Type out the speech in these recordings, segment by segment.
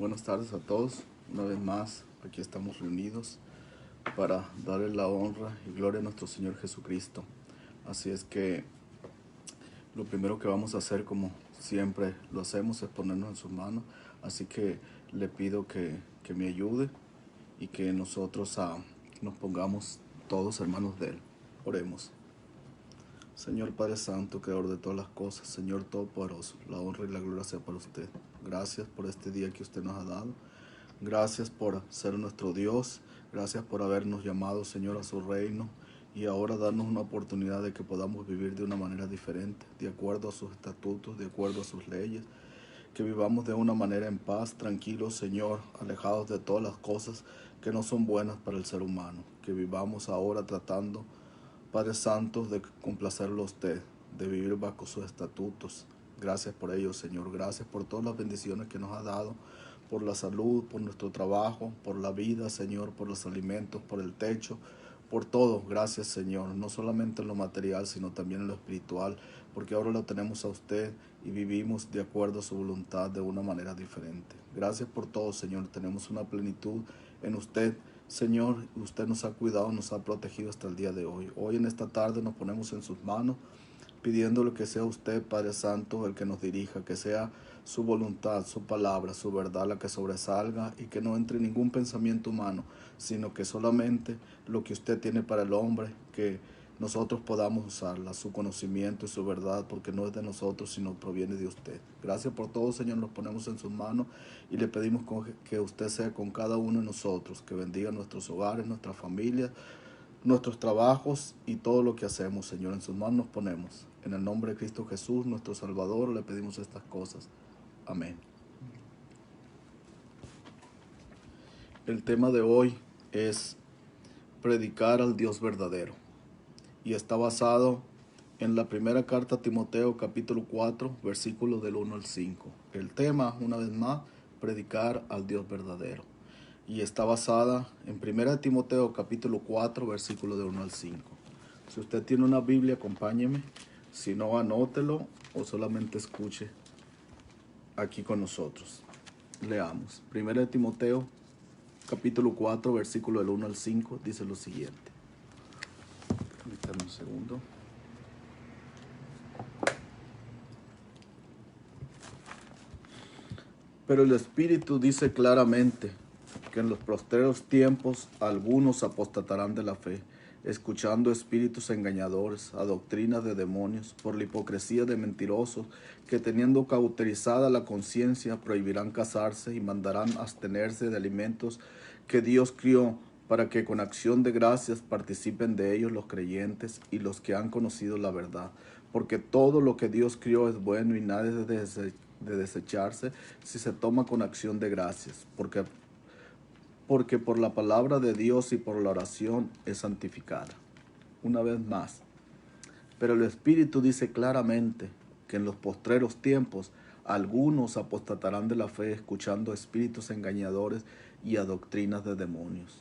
Buenas tardes a todos. Una vez más, aquí estamos reunidos para darle la honra y gloria a nuestro Señor Jesucristo. Así es que lo primero que vamos a hacer, como siempre lo hacemos, es ponernos en sus manos. Así que le pido que me ayude y que nosotros nos pongamos todos hermanos de Él. Oremos. Señor Padre Santo, Creador de todas las cosas, Señor Todopoderoso, la honra y la gloria sea para usted. Gracias por este día que usted nos ha dado. Gracias por ser nuestro Dios. Gracias por habernos llamado, Señor, a su reino. Y ahora darnos una oportunidad de que podamos vivir de una manera diferente, de acuerdo a sus estatutos, de acuerdo a sus leyes. Que vivamos de una manera en paz, tranquilos, Señor, alejados de todas las cosas que no son buenas para el ser humano. Que vivamos ahora tratando, Padre Santo, de complacerlo a usted, de vivir bajo sus estatutos. Gracias por ello, Señor. Gracias por todas las bendiciones que nos ha dado, por la salud, por nuestro trabajo, por la vida, Señor, por los alimentos, por el techo, por todo. Gracias, Señor. No solamente en lo material, sino también en lo espiritual, porque ahora lo tenemos a usted y vivimos de acuerdo a su voluntad de una manera diferente. Gracias por todo, Señor. Tenemos una plenitud en usted. Señor, usted nos ha cuidado, nos ha protegido hasta el día de hoy. Hoy en esta tarde nos ponemos en sus manos, pidiéndole que sea usted, Padre Santo, el que nos dirija, que sea su voluntad, su palabra, su verdad la que sobresalga y que no entre ningún pensamiento humano, sino que solamente lo que usted tiene para el hombre, que nosotros podamos usarla, su conocimiento y su verdad, porque no es de nosotros, sino proviene de usted. Gracias por todo, Señor, nos ponemos en sus manos y le pedimos que usted sea con cada uno de nosotros, que bendiga nuestros hogares, nuestras familias, nuestros trabajos y todo lo que hacemos, Señor. En sus manos nos ponemos. En el nombre de Cristo Jesús, nuestro Salvador, le pedimos estas cosas. Amén. El tema de hoy es predicar al Dios verdadero y está basado en la primera carta a Timoteo, capítulo 4, versículos del 1 al 5. El tema, una vez más, predicar al Dios verdadero. Y está basada en 1 Timoteo, capítulo 4, versículos del 1 al 5. Si usted tiene una Biblia, acompáñeme. Si no, anótelo o solamente escuche aquí con nosotros. Leamos. 1 Timoteo, capítulo 4, versículo del 1 al 5, dice lo siguiente. Permítanme un segundo. Pero el Espíritu dice claramente que en los postreros tiempos algunos apostatarán de la fe, escuchando espíritus engañadores, a doctrinas de demonios, por la hipocresía de mentirosos, que teniendo cauterizada la conciencia prohibirán casarse y mandarán abstenerse de alimentos que Dios crió, para que con acción de gracias participen de ellos los creyentes y los que han conocido la verdad. Porque todo lo que Dios crió es bueno y nada es de desecharse si se toma con acción de gracias, porque por la palabra de Dios y por la oración es santificada. Una vez más, pero el Espíritu dice claramente que en los postreros tiempos algunos apostatarán de la fe, escuchando a espíritus engañadores y a doctrinas de demonios,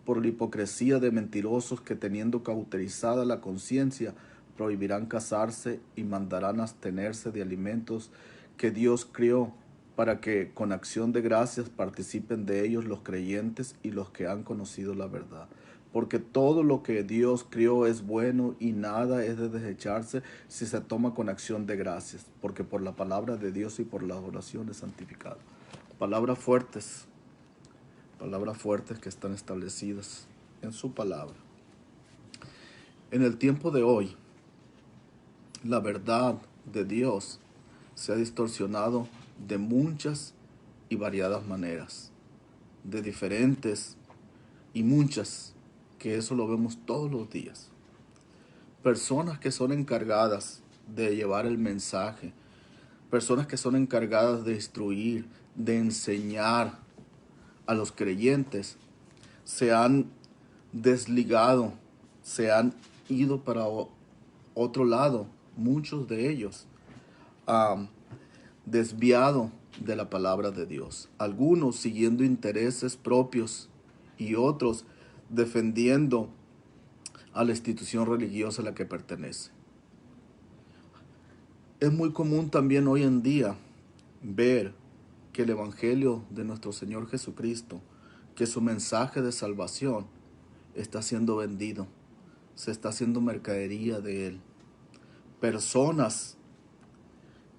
por la hipocresía de mentirosos que, teniendo cauterizada la conciencia, prohibirán casarse y mandarán abstenerse de alimentos que Dios crió, para que con acción de gracias participen de ellos los creyentes y los que han conocido la verdad. Porque todo lo que Dios crió es bueno y nada es de desecharse si se toma con acción de gracias, porque por la palabra de Dios y por la oración es santificado. Palabras fuertes que están establecidas en su palabra. En el tiempo de hoy, la verdad de Dios se ha distorsionado de muchas y variadas maneras, de diferentes y muchas, que eso lo vemos todos los días. Personas que son encargadas de llevar el mensaje, personas que son encargadas de instruir, de enseñar a los creyentes, se han desligado, se han ido para otro lado, muchos de ellos, desviado de la palabra de Dios. Algunos siguiendo intereses propios y otros defendiendo a la institución religiosa a la que pertenece. Es muy común también hoy en día ver que el Evangelio de nuestro Señor Jesucristo, que su mensaje de salvación está siendo vendido, se está haciendo mercadería de él. Personas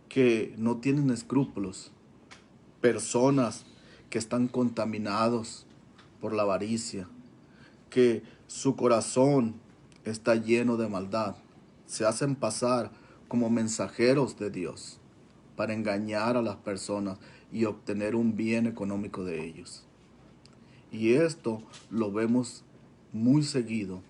que no tienen escrúpulos, personas que están contaminados por la avaricia, que su corazón está lleno de maldad, se hacen pasar como mensajeros de Dios para engañar a las personas y obtener un bien económico de ellos. Y esto lo vemos muy seguido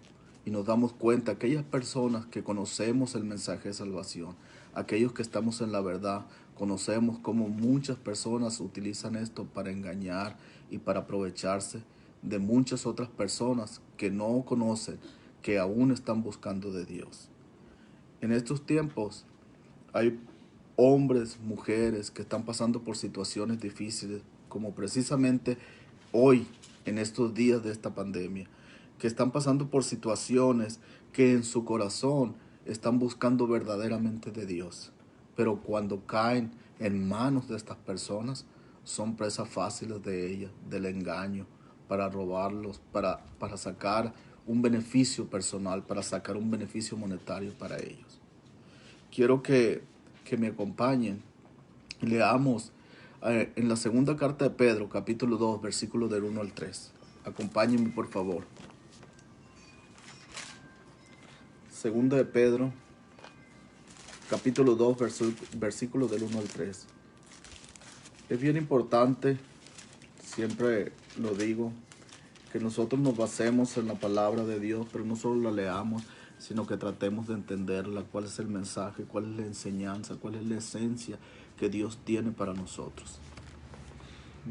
y nos damos cuenta, aquellas personas que conocemos el mensaje de salvación, aquellos que estamos en la verdad, conocemos cómo muchas personas utilizan esto para engañar y para aprovecharse de muchas otras personas que no conocen, que aún están buscando de Dios. En estos tiempos hay hombres, mujeres que están pasando por situaciones difíciles, como precisamente hoy, en estos días de esta pandemia, que están pasando por situaciones que en su corazón están buscando verdaderamente de Dios. Pero cuando caen en manos de estas personas, son presas fáciles de ellas, del engaño, para robarlos, para sacar un beneficio personal, para sacar un beneficio monetario para ellos. Quiero que me acompañen y leamos en la segunda carta de Pedro, capítulo 2, versículos del 1 al 3. Acompáñenme, por favor. Segunda de Pedro, capítulo 2, versículos del 1 al 3. Es bien importante, siempre lo digo, que nosotros nos basemos en la palabra de Dios, pero no solo la leamos, sino que tratemos de entenderla, cuál es el mensaje, cuál es la enseñanza, cuál es la esencia que Dios tiene para nosotros.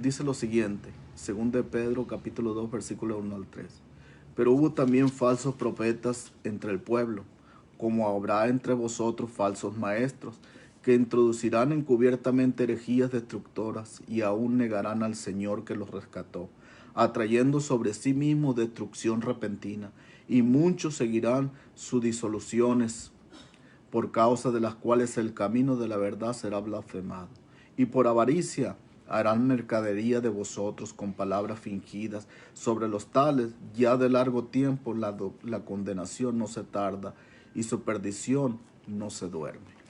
Dice lo siguiente, 2 de Pedro capítulo 2 versículo 1 al 3. Pero hubo también falsos profetas entre el pueblo, como habrá entre vosotros falsos maestros, que introducirán encubiertamente herejías destructoras y aún negarán al Señor que los rescató, atrayendo sobre sí mismos destrucción repentina, y muchos seguirán sus disoluciones, por causa de las cuales el camino de la verdad será blasfemado. Y por avaricia harán mercadería de vosotros con palabras fingidas. Sobre los tales, ya de largo tiempo la condenación no se tarda, y su perdición no se duerme.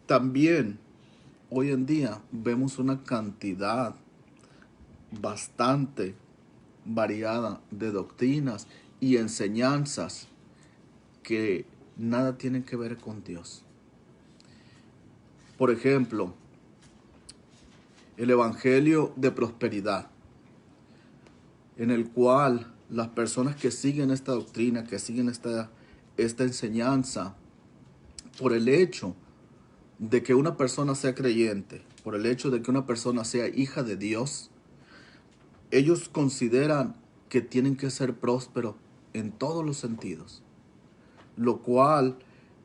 También hoy en día vemos una cantidad bastante variada de doctrinas y enseñanzas que nada tienen que ver con Dios. Por ejemplo, el evangelio de prosperidad, en el cual las personas que siguen esta doctrina, que siguen esta enseñanza, por el hecho de que una persona sea creyente, por el hecho de que una persona sea hija de Dios, ellos consideran que tienen que ser prósperos en todos los sentidos, lo cual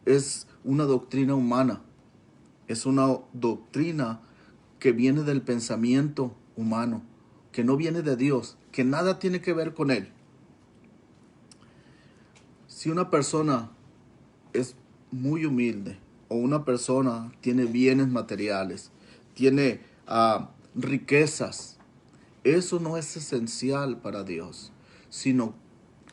es una doctrina humana, es una doctrina que viene del pensamiento humano, que no viene de Dios, que nada tiene que ver con Él. Si una persona es muy humilde o una persona tiene bienes materiales, tiene riquezas, eso no es esencial para Dios, sino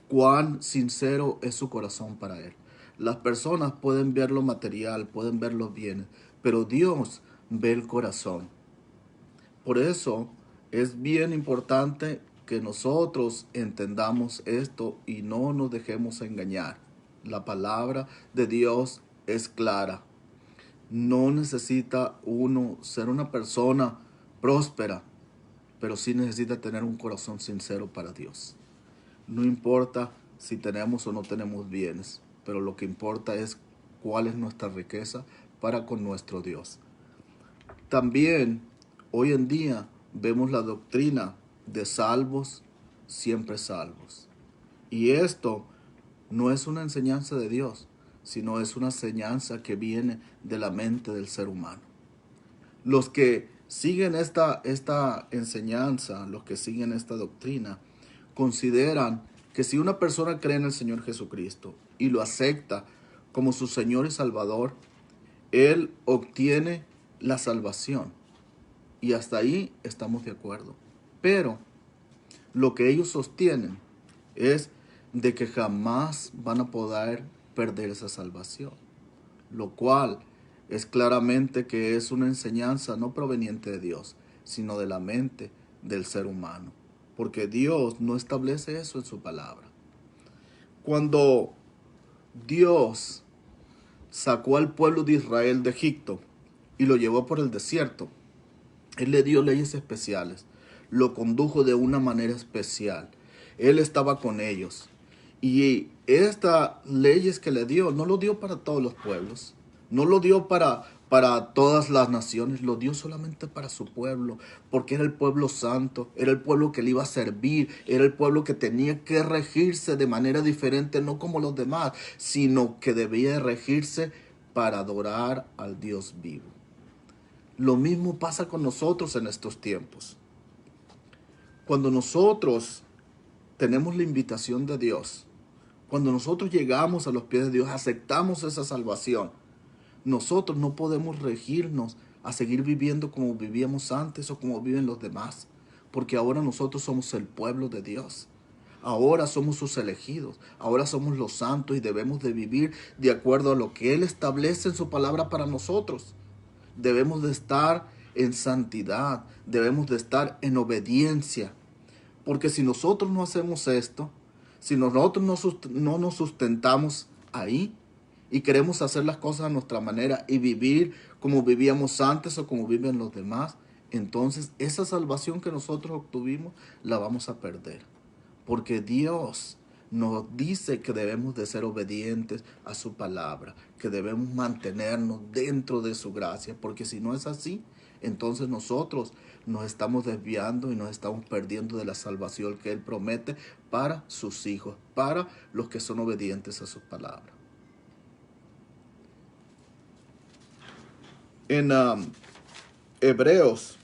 cuán sincero es su corazón para Él. Las personas pueden ver lo material, pueden ver los bienes, pero Dios ve el corazón. Por eso es bien importante que nosotros entendamos esto y no nos dejemos engañar. La palabra de Dios es clara. No necesita uno ser una persona próspera, pero sí necesita tener un corazón sincero para Dios. No importa si tenemos o no tenemos bienes, pero lo que importa es cuál es nuestra riqueza para con nuestro Dios. También hoy en día vemos la doctrina de salvos, siempre salvos. Y esto no es una enseñanza de Dios, sino es una enseñanza que viene de la mente del ser humano. Los que siguen esta enseñanza, los que siguen esta doctrina, consideran que si una persona cree en el Señor Jesucristo y lo acepta como su Señor y Salvador, él obtiene la salvación. Y hasta ahí estamos de acuerdo. Pero lo que ellos sostienen es de que jamás van a poder perder esa salvación, lo cual es claramente que es una enseñanza no proveniente de Dios, sino de la mente del ser humano, porque Dios no establece eso en su palabra. Cuando Dios sacó al pueblo de Israel de Egipto y lo llevó por el desierto, Él le dio leyes especiales, lo condujo de una manera especial. Él estaba con ellos. Y estas leyes que le dio, no lo dio para todos los pueblos, no lo dio para todas las naciones, lo dio solamente para su pueblo, porque era el pueblo santo, era el pueblo que le iba a servir, era el pueblo que tenía que regirse de manera diferente, no como los demás, sino que debía regirse para adorar al Dios vivo. Lo mismo pasa con nosotros en estos tiempos. Cuando nosotros tenemos la invitación de Dios, cuando nosotros llegamos a los pies de Dios, aceptamos esa salvación, nosotros no podemos regirnos a seguir viviendo como vivíamos antes o como viven los demás, porque ahora nosotros somos el pueblo de Dios. Ahora somos sus elegidos, ahora somos los santos y debemos de vivir de acuerdo a lo que Él establece en su palabra para nosotros. Debemos de estar en santidad, debemos de estar en obediencia. Porque si nosotros no hacemos esto, si nosotros no nos sustentamos ahí y queremos hacer las cosas a nuestra manera y vivir como vivíamos antes o como viven los demás, entonces esa salvación que nosotros obtuvimos la vamos a perder. Porque Dios nos dice que debemos de ser obedientes a su palabra, que debemos mantenernos dentro de su gracia, porque si no es así, entonces nosotros nos estamos desviando y nos estamos perdiendo de la salvación que Él promete para sus hijos, para los que son obedientes a su palabra. En Hebreos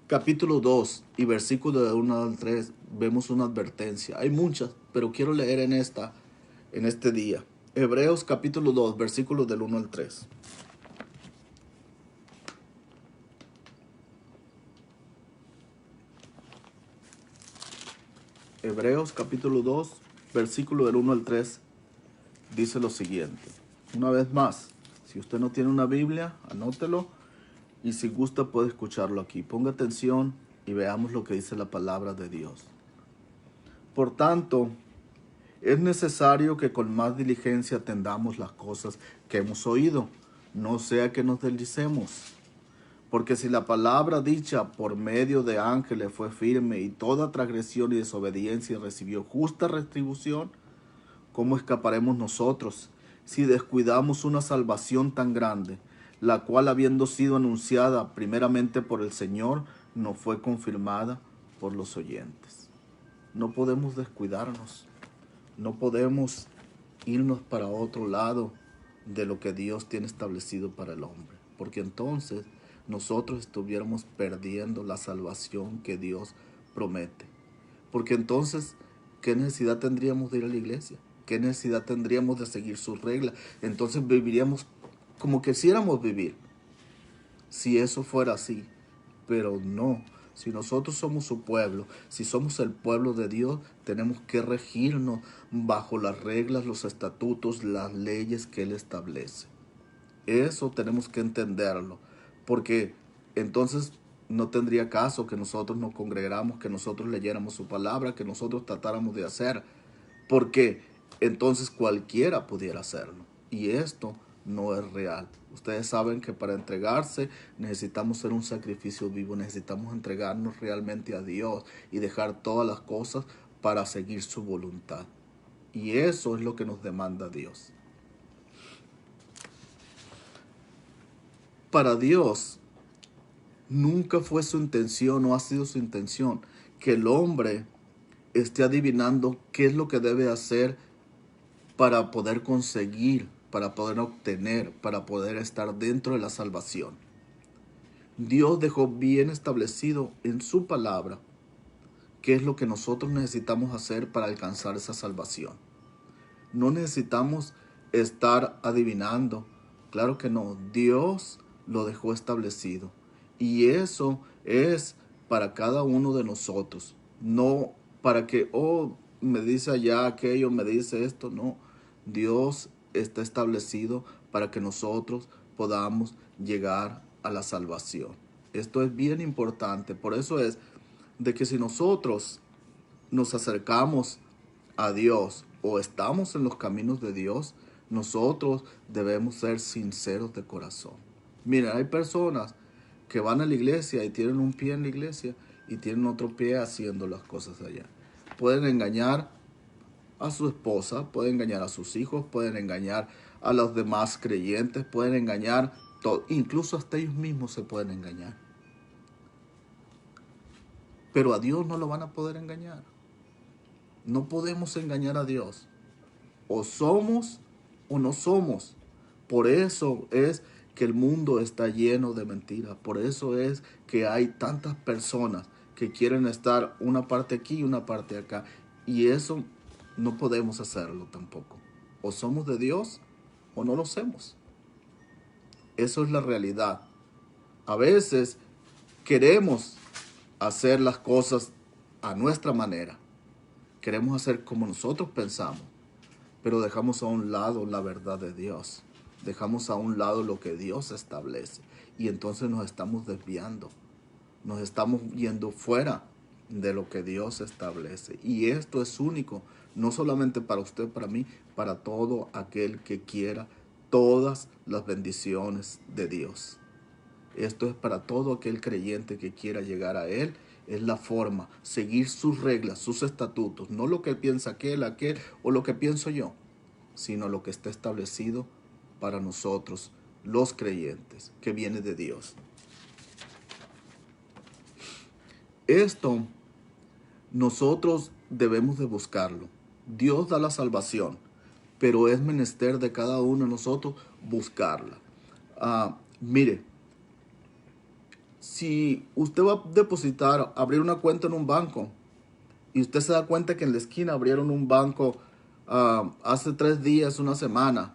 capítulo 2 y versículo de 1 al 3 vemos una advertencia. Hay muchas, pero quiero leer en este día. Hebreos capítulo 2, versículos del 1 al 3. Hebreos capítulo 2, versículo del 1 al 3 dice lo siguiente. Una vez más, si usted no tiene una Biblia, anótelo y si gusta puede escucharlo aquí. Ponga atención y veamos lo que dice la palabra de Dios. Por tanto, es necesario que con más diligencia atendamos las cosas que hemos oído, no sea que nos deslicemos. Porque si la palabra dicha por medio de ángeles fue firme y toda transgresión y desobediencia recibió justa retribución, ¿cómo escaparemos nosotros si descuidamos una salvación tan grande, la cual habiendo sido anunciada primeramente por el Señor, no fue confirmada por los oyentes? No podemos descuidarnos, no podemos irnos para otro lado de lo que Dios tiene establecido para el hombre, porque entonces nosotros estuviéramos perdiendo la salvación que Dios promete. Porque entonces, ¿qué necesidad tendríamos de ir a la iglesia? ¿Qué necesidad tendríamos de seguir sus reglas? Entonces viviríamos como quisiéramos vivir, si eso fuera así. Pero no, si nosotros somos su pueblo, si somos el pueblo de Dios, tenemos que regirnos bajo las reglas, los estatutos, las leyes que Él establece. Eso tenemos que entenderlo, porque entonces no tendría caso que nosotros nos congregáramos, que nosotros leyéramos su palabra, que nosotros tratáramos de hacer, porque entonces cualquiera pudiera hacerlo. Y esto no es real. Ustedes saben que para entregarse necesitamos ser un sacrificio vivo, necesitamos entregarnos realmente a Dios y dejar todas las cosas para seguir su voluntad. Y eso es lo que nos demanda Dios. Para Dios nunca fue su intención, no ha sido su intención, que el hombre esté adivinando qué es lo que debe hacer para poder conseguir, para poder obtener, para poder estar dentro de la salvación. Dios dejó bien establecido en su palabra qué es lo que nosotros necesitamos hacer para alcanzar esa salvación. No necesitamos estar adivinando. Claro que no. Dios lo dejó establecido. Y eso es para cada uno de nosotros. No para que, me dice allá aquello, me dice esto. No. Dios está establecido para que nosotros podamos llegar a la salvación. Esto es bien importante. Por eso es de que si nosotros nos acercamos a Dios o estamos en los caminos de Dios, nosotros debemos ser sinceros de corazón. Miren, hay personas que van a la iglesia y tienen un pie en la iglesia y tienen otro pie haciendo las cosas allá. Pueden engañar a su esposa, pueden engañar a sus hijos, pueden engañar a los demás creyentes, pueden engañar todo, incluso hasta ellos mismos se pueden engañar. Pero a Dios no lo van a poder engañar. No podemos engañar a Dios. O somos o no somos. Por eso es que el mundo está lleno de mentiras. Por eso es que hay tantas personas que quieren estar una parte aquí y una parte acá. Y eso no podemos hacerlo tampoco. O somos de Dios o no lo somos. Eso es la realidad. A veces queremos hacer las cosas a nuestra manera. Queremos hacer como nosotros pensamos, pero dejamos a un lado la verdad de Dios. Dejamos a un lado lo que Dios establece. Y entonces nos estamos desviando. Nos estamos yendo fuera de lo que Dios establece. Y esto es único, no solamente para usted, para mí, para todo aquel que quiera todas las bendiciones de Dios. Esto es para todo aquel creyente que quiera llegar a Él. Es la forma, seguir sus reglas, sus estatutos, no lo que piensa aquel o lo que pienso yo, sino lo que está establecido para nosotros, los creyentes, que viene de Dios. Esto nosotros debemos de buscarlo. Dios da la salvación, pero es menester de cada uno de nosotros buscarla. Mire, si usted va a depositar, abrir una cuenta en un banco, y usted se da cuenta que en la esquina abrieron un banco hace 3 días, una semana,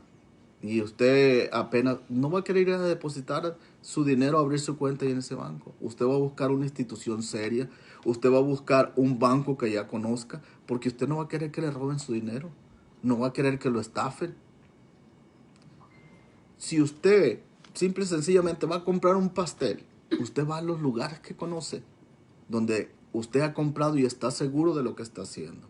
y usted apenas no va a querer ir a depositar su dinero, a abrir su cuenta ahí en ese banco. Usted va a buscar una institución seria, usted va a buscar un banco que ya conozca, porque usted no va a querer que le roben su dinero, no va a querer que lo estafen. Si usted simple y sencillamente va a comprar un pastel, usted va a los lugares que conoce, donde usted ha comprado y está seguro de lo que está haciendo.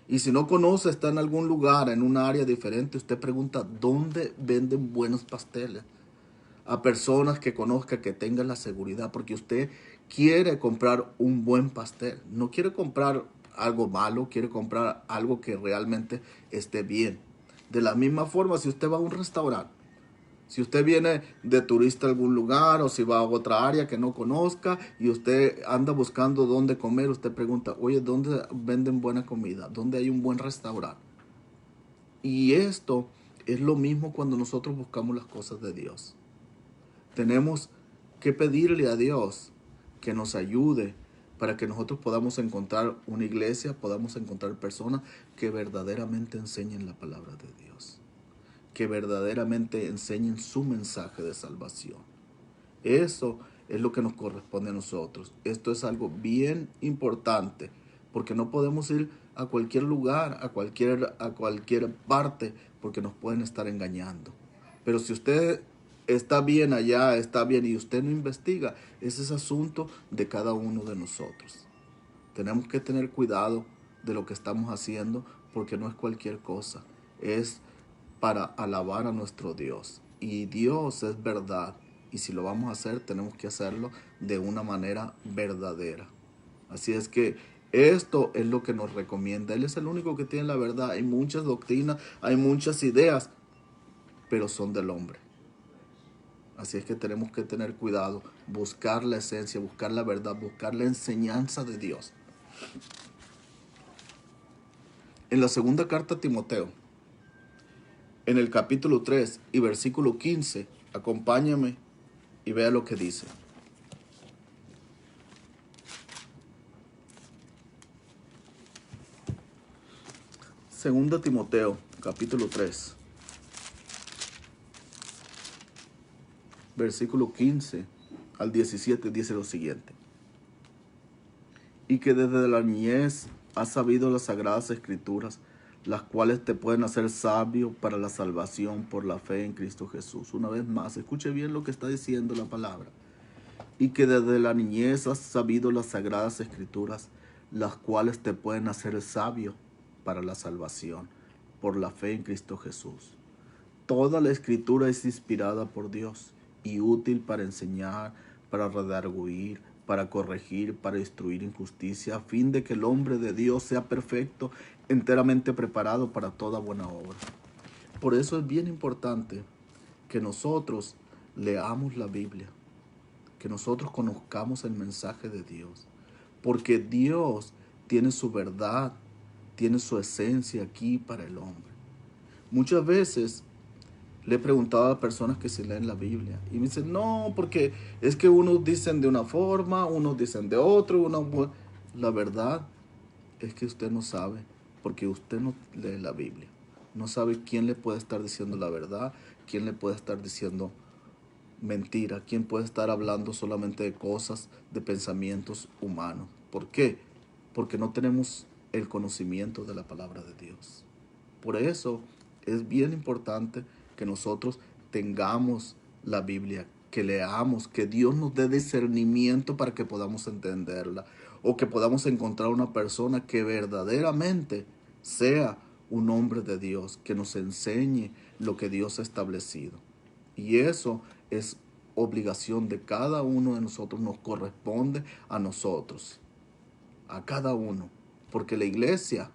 Y si no conoce, está en algún lugar, en un área diferente, usted pregunta dónde venden buenos pasteles. A personas que conozca, que tengan la seguridad, porque usted quiere comprar un buen pastel. No quiere comprar algo malo, quiere comprar algo que realmente esté bien. De la misma forma, si usted va a un restaurante, si usted viene de turista a algún lugar o si va a otra área que no conozca y usted anda buscando dónde comer, usted pregunta, oye, ¿dónde venden buena comida? ¿Dónde hay un buen restaurante? Y esto es lo mismo cuando nosotros buscamos las cosas de Dios. Tenemos que pedirle a Dios que nos ayude para que nosotros podamos encontrar una iglesia, podamos encontrar personas que verdaderamente enseñen la palabra de Dios, que verdaderamente enseñen su mensaje de salvación. Eso es lo que nos corresponde a nosotros. Esto es algo bien importante, porque no podemos ir a cualquier lugar, a cualquier parte, porque nos pueden estar engañando. Pero si usted está bien allá, está bien, y usted no investiga, ese es asunto de cada uno de nosotros. Tenemos que tener cuidado de lo que estamos haciendo, porque no es cualquier cosa. Es para alabar a nuestro Dios. Y Dios es verdad. Y si lo vamos a hacer, tenemos que hacerlo de una manera verdadera. Así es que esto es lo que nos recomienda. Él es el único que tiene la verdad. Hay muchas doctrinas, hay muchas ideas, pero son del hombre. Así es que tenemos que tener cuidado, buscar la esencia, buscar la verdad, buscar la enseñanza de Dios. En la segunda carta a Timoteo, en el capítulo 3 y versículo 15, acompáñame y vea lo que dice. Segunda Timoteo, capítulo 3, versículo 15 al 17 dice lo siguiente. Y que desde la niñez has sabido las sagradas escrituras, las cuales te pueden hacer sabio para la salvación por la fe en Cristo Jesús. Una vez más, escuche bien lo que está diciendo la palabra. Y que desde la niñez has sabido las sagradas escrituras, las cuales te pueden hacer sabio para la salvación por la fe en Cristo Jesús. Toda la escritura es inspirada por Dios y útil para enseñar, para redarguir, para corregir, para instruir en justicia, a fin de que el hombre de Dios sea perfecto, enteramente preparado para toda buena obra. Por eso es bien importante que nosotros leamos la Biblia, que nosotros conozcamos el mensaje de Dios, porque Dios tiene su verdad, tiene su esencia aquí para el hombre. Muchas veces le he preguntado a personas que se leen la Biblia y me dicen, no, porque es que unos dicen de una forma, unos dicen de otro. La verdad es que usted no sabe, porque usted no lee la Biblia. No sabe quién le puede estar diciendo la verdad, quién le puede estar diciendo mentira, quién puede estar hablando solamente de cosas, de pensamientos humanos. ¿Por qué? Porque no tenemos el conocimiento de la palabra de Dios. Por eso es bien importante que nosotros tengamos la Biblia, que leamos, que Dios nos dé discernimiento para que podamos entenderla, o que podamos encontrar una persona que verdaderamente sea un hombre de Dios, que nos enseñe lo que Dios ha establecido. Y eso es obligación de cada uno de nosotros, nos corresponde a nosotros, a cada uno, porque la iglesia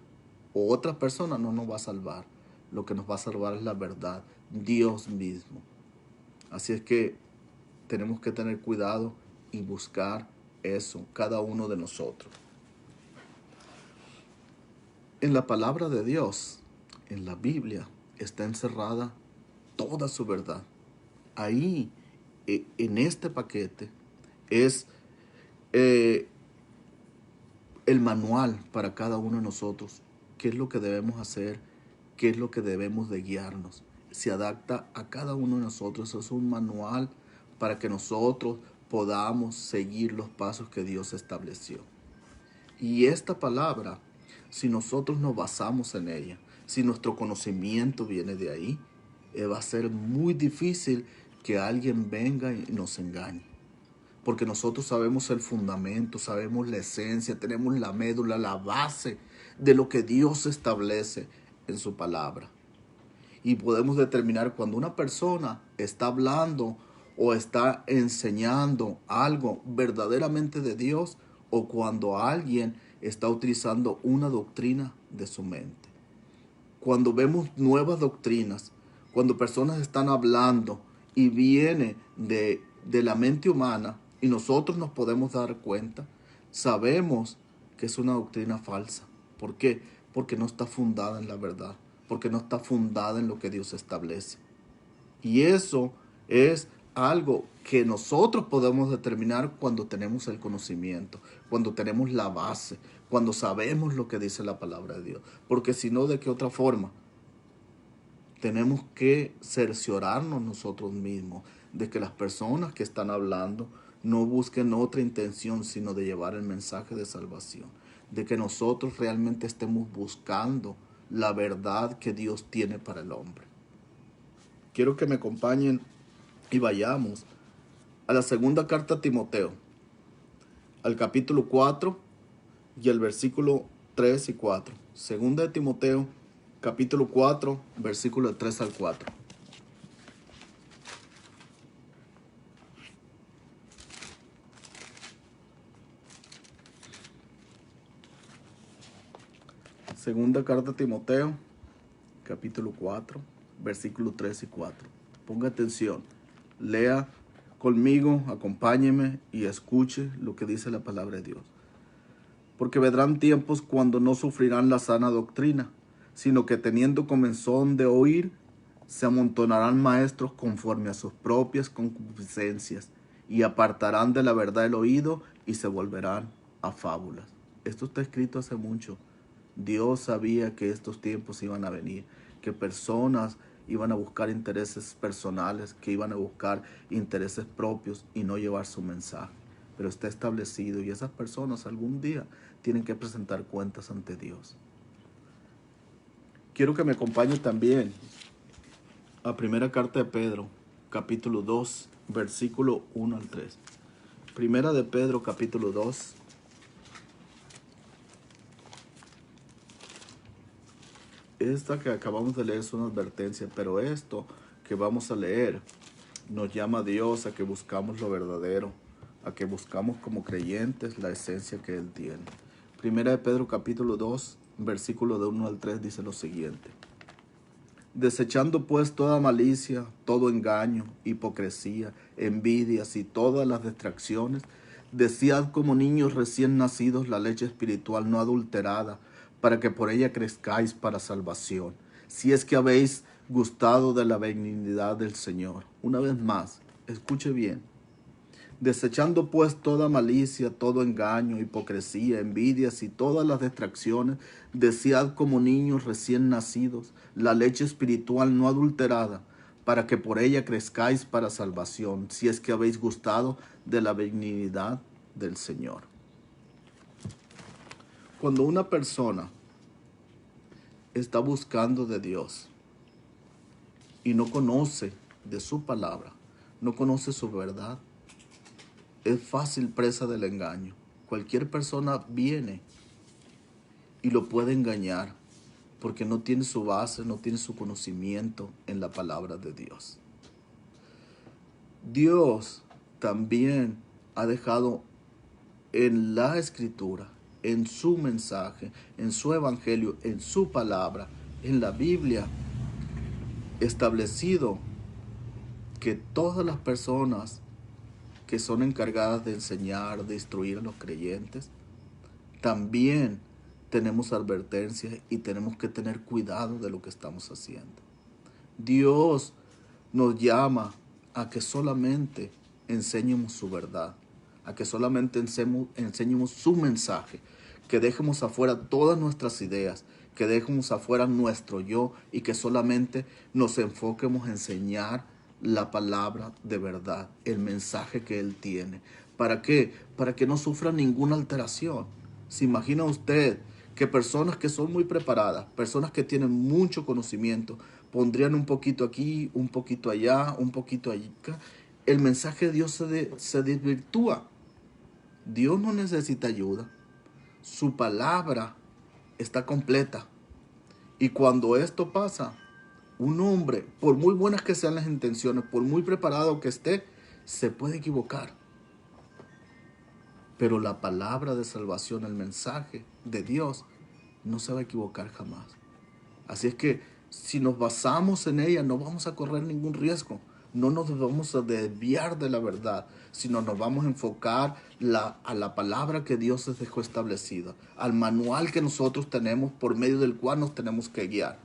o otra persona no nos va a salvar. Lo que nos va a salvar es la verdad, Dios mismo. Así es que tenemos que tener cuidado y buscar eso, cada uno de nosotros. En la palabra de Dios, en la Biblia, está encerrada toda su verdad. Ahí, en este paquete, es el manual para cada uno de nosotros. ¿Qué es lo que debemos hacer? ¿Qué es lo que debemos de guiarnos? Se adapta a cada uno de nosotros. Es un manual para que nosotros podamos seguir los pasos que Dios estableció. Y esta palabra, si nosotros nos basamos en ella, si nuestro conocimiento viene de ahí, va a ser muy difícil que alguien venga y nos engañe. Porque nosotros sabemos el fundamento, sabemos la esencia, tenemos la médula, la base de lo que Dios establece en su palabra. Y podemos determinar cuando una persona está hablando o está enseñando algo verdaderamente de Dios, o cuando alguien está utilizando una doctrina de su mente. Cuando vemos nuevas doctrinas, cuando personas están hablando y viene de la mente humana y nosotros nos podemos dar cuenta, sabemos que es una doctrina falsa. ¿Por qué? Porque no está fundada en la verdad, porque no está fundada en lo que Dios establece. Y eso es algo que nosotros podemos determinar cuando tenemos el conocimiento, cuando tenemos la base, cuando sabemos lo que dice la palabra de Dios. Porque si no, ¿de qué otra forma? Tenemos que cerciorarnos nosotros mismos de que las personas que están hablando no busquen otra intención sino de llevar el mensaje de salvación, de que nosotros realmente estemos buscando la verdad que Dios tiene para el hombre. Quiero que me acompañen y vayamos a la segunda carta a Timoteo, al capítulo 4 y el versículo 3 y 4. Segunda de Timoteo, capítulo 4, versículo 3 al 4. Segunda carta a Timoteo, capítulo 4, versículo 3 y 4. Ponga atención, lea conmigo, acompáñeme y escuche lo que dice la palabra de Dios. Porque vendrán tiempos cuando no sufrirán la sana doctrina, sino que teniendo comezón de oír, se amontonarán maestros conforme a sus propias concupiscencias, y apartarán de la verdad el oído y se volverán a fábulas. Esto está escrito hace mucho. Dios sabía que estos tiempos iban a venir, que personas iban a buscar intereses personales, que iban a buscar intereses propios y no llevar su mensaje. Pero está establecido y esas personas algún día tienen que presentar cuentas ante Dios. Quiero que me acompañe también a primera carta de Pedro, capítulo 2, versículo 1 al 3. Primera de Pedro, capítulo 2. Esta que acabamos de leer es una advertencia, pero esto que vamos a leer nos llama a Dios a que buscamos lo verdadero, a que buscamos como creyentes la esencia que Él tiene. Primera de Pedro capítulo 2, versículo de 1 al 3 dice lo siguiente. Desechando pues toda malicia, todo engaño, hipocresía, envidias y todas las distracciones, desead como niños recién nacidos la leche espiritual no adulterada, para que por ella crezcáis para salvación, si es que habéis gustado de la benignidad del Señor. Una vez más, escuche bien. Desechando pues toda malicia, todo engaño, hipocresía, envidias y todas las distracciones, desead como niños recién nacidos la leche espiritual no adulterada, para que por ella crezcáis para salvación, si es que habéis gustado de la benignidad del Señor. Cuando una persona está buscando de Dios y no conoce de su palabra, no conoce su verdad, es fácil presa del engaño. Cualquier persona viene y lo puede engañar porque no tiene su base, no tiene su conocimiento en la palabra de Dios. Dios también ha dejado en la Escritura, en su mensaje, en su evangelio, en su palabra, en la Biblia, establecido que todas las personas que son encargadas de enseñar, de instruir a los creyentes, también tenemos advertencias y tenemos que tener cuidado de lo que estamos haciendo. Dios nos llama a que solamente enseñemos su verdad, a que solamente enseñemos su mensaje, que dejemos afuera todas nuestras ideas, que dejemos afuera nuestro yo y que solamente nos enfoquemos en enseñar la palabra de verdad, el mensaje que Él tiene. ¿Para qué? Para que no sufra ninguna alteración. ¿Se imagina usted que personas que son muy preparadas, personas que tienen mucho conocimiento, pondrían un poquito aquí, un poquito allá, un poquito allá? El mensaje de Dios se desvirtúa. Dios no necesita ayuda. Su palabra está completa. Y cuando esto pasa, un hombre, por muy buenas que sean las intenciones, por muy preparado que esté, se puede equivocar. Pero la palabra de salvación, el mensaje de Dios, no se va a equivocar jamás. Así es que si nos basamos en ella, no vamos a correr ningún riesgo. No nos vamos a desviar de la verdad, sino nos vamos a enfocar a la palabra que Dios les dejó establecida, al manual que nosotros tenemos por medio del cual nos tenemos que guiar.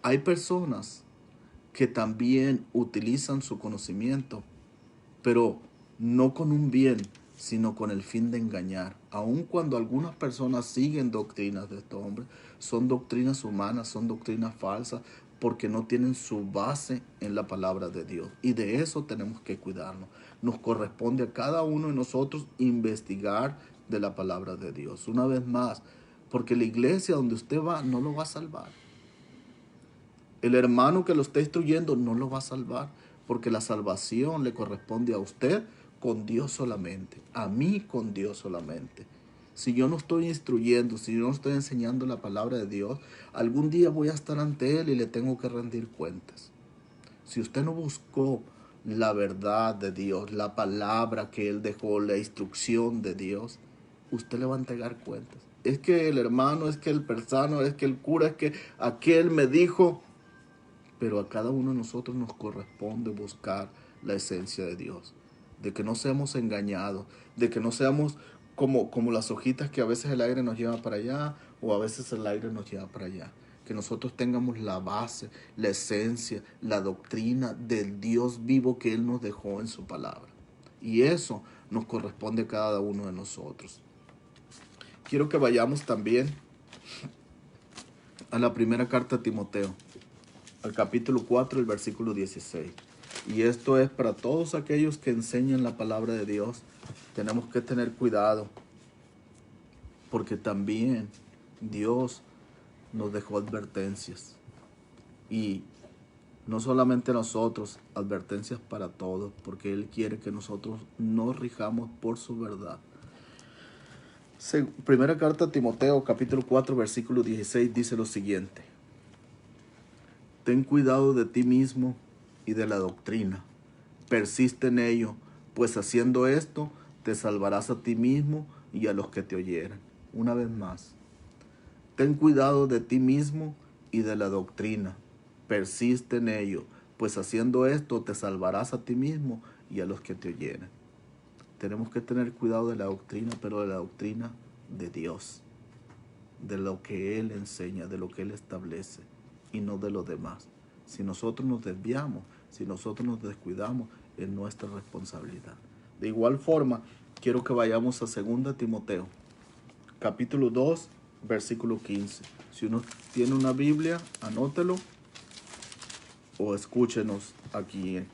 Hay personas que también utilizan su conocimiento, pero no con un bien, sino con el fin de engañar. Aun cuando algunas personas siguen doctrinas de estos hombres, son doctrinas humanas, son doctrinas falsas, porque no tienen su base en la palabra de Dios. Y de eso tenemos que cuidarnos. Nos corresponde a cada uno de nosotros investigar de la palabra de Dios. Una vez más, porque la iglesia donde usted va no lo va a salvar. El hermano que lo está instruyendo no lo va a salvar, porque la salvación le corresponde a usted con Dios solamente, a mí con Dios solamente. Si yo no estoy instruyendo, si yo no estoy enseñando la palabra de Dios, algún día voy a estar ante Él y le tengo que rendir cuentas. Si usted no buscó la verdad de Dios, la palabra que Él dejó, la instrucción de Dios, usted le va a entregar cuentas. Es que el hermano, es que el persano, es que el cura, es que aquel me dijo. Pero a cada uno de nosotros nos corresponde buscar la esencia de Dios, de que no seamos engañados, de que no seamos como las hojitas que a veces el aire nos lleva para allá o a veces el aire nos lleva para allá. Que nosotros tengamos la base, la esencia, la doctrina del Dios vivo que Él nos dejó en su palabra. Y eso nos corresponde a cada uno de nosotros. quiero que vayamos también a la primera carta a Timoteo, al capítulo 4, el versículo 16. Y esto es para todos aquellos que enseñan la palabra de Dios. Tenemos que tener cuidado, porque también Dios nos dejó advertencias. Y no solamente nosotros, advertencias para todos, porque Él quiere que nosotros nos rijamos por su verdad. Primera carta a Timoteo, capítulo 4, versículo 16, dice lo siguiente: ten cuidado de ti mismo y de la doctrina. Persiste en ello, pues haciendo esto te salvarás a ti mismo y a los que te oyeren. Una vez más, ten cuidado de ti mismo y de la doctrina. Persiste en ello, pues haciendo esto te salvarás a ti mismo y a los que te oyeren. Tenemos que tener cuidado de la doctrina, pero de la doctrina de Dios, de lo que Él enseña, de lo que Él establece, y no de los demás. Si nosotros nos desviamos, si nosotros nos descuidamos, es nuestra responsabilidad. De igual forma, quiero que vayamos a 2 Timoteo, capítulo 2, versículo 15. Si uno tiene una Biblia, anótelo o escúchenos aquí en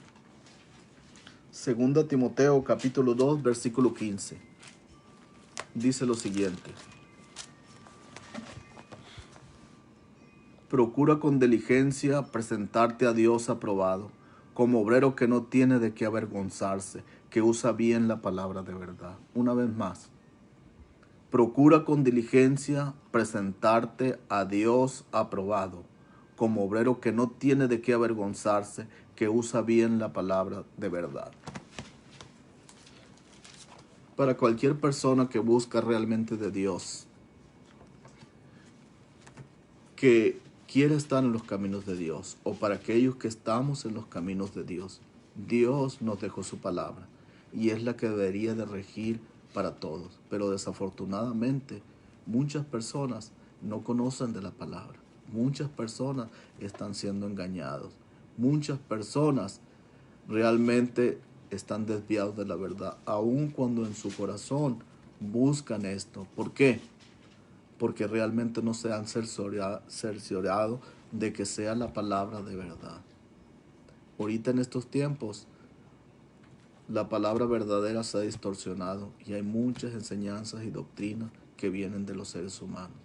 2 Timoteo, capítulo 2, versículo 15. Dice lo siguiente: procura con diligencia presentarte a Dios aprobado, como obrero que no tiene de qué avergonzarse, que usa bien la palabra de verdad. Una vez más, procura con diligencia presentarte a Dios aprobado, como obrero que no tiene de qué avergonzarse, que usa bien la palabra de verdad. Para cualquier persona que busca realmente de Dios, que quiere estar en los caminos de Dios, o para aquellos que estamos en los caminos de Dios, Dios nos dejó su palabra y es la que debería de regir para todos. Pero desafortunadamente muchas personas no conocen de la palabra, muchas personas están siendo engañados, muchas personas realmente están desviados de la verdad, aun cuando en su corazón buscan esto. ¿Por qué? Porque realmente no se han cerciorado de que sea la palabra de verdad. Ahorita en estos tiempos, la palabra verdadera se ha distorsionado y hay muchas enseñanzas y doctrinas que vienen de los seres humanos.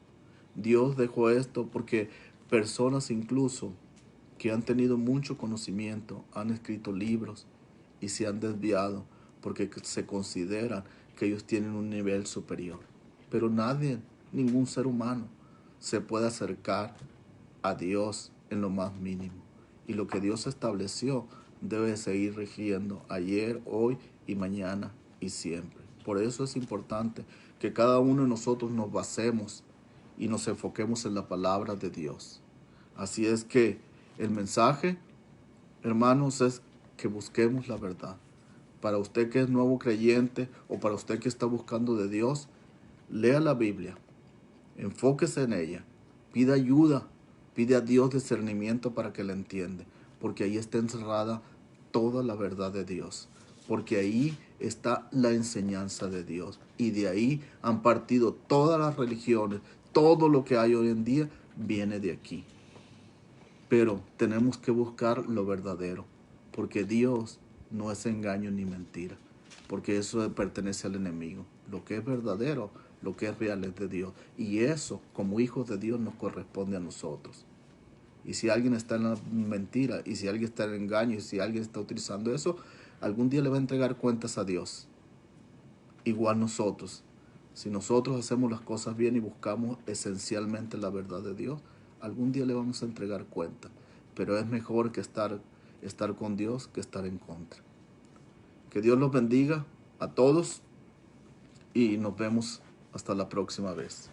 Dios dejó esto porque personas incluso que han tenido mucho conocimiento, han escrito libros y se han desviado porque se consideran que ellos tienen un nivel superior. Pero nadie, ningún ser humano, se puede acercar a Dios en lo más mínimo. Y lo que Dios estableció debe seguir rigiendo ayer, hoy y mañana y siempre. Por eso es importante que cada uno de nosotros nos basemos y nos enfoquemos en la palabra de Dios. Así es que el mensaje, hermanos, es que busquemos la verdad. Para usted que es nuevo creyente o para usted que está buscando de Dios, lea la Biblia, enfóquese en ella, pida ayuda, pide a Dios discernimiento para que la entienda, porque ahí está encerrada toda la verdad de Dios, porque ahí está la enseñanza de Dios y de ahí han partido todas las religiones, todo lo que hay hoy en día viene de aquí. Pero tenemos que buscar lo verdadero, porque Dios no es engaño ni mentira, porque eso pertenece al enemigo. Lo que es verdadero, lo que es real es de Dios. Y eso, como hijos de Dios, nos corresponde a nosotros. Y si alguien está en la mentira, y si alguien está en el engaño, y si alguien está utilizando eso, algún día le va a entregar cuentas a Dios. Igual nosotros. Si nosotros hacemos las cosas bien y buscamos esencialmente la verdad de Dios, algún día le vamos a entregar cuenta. Pero es mejor que estar con Dios que estar en contra. Que Dios los bendiga a todos y nos vemos hasta la próxima vez.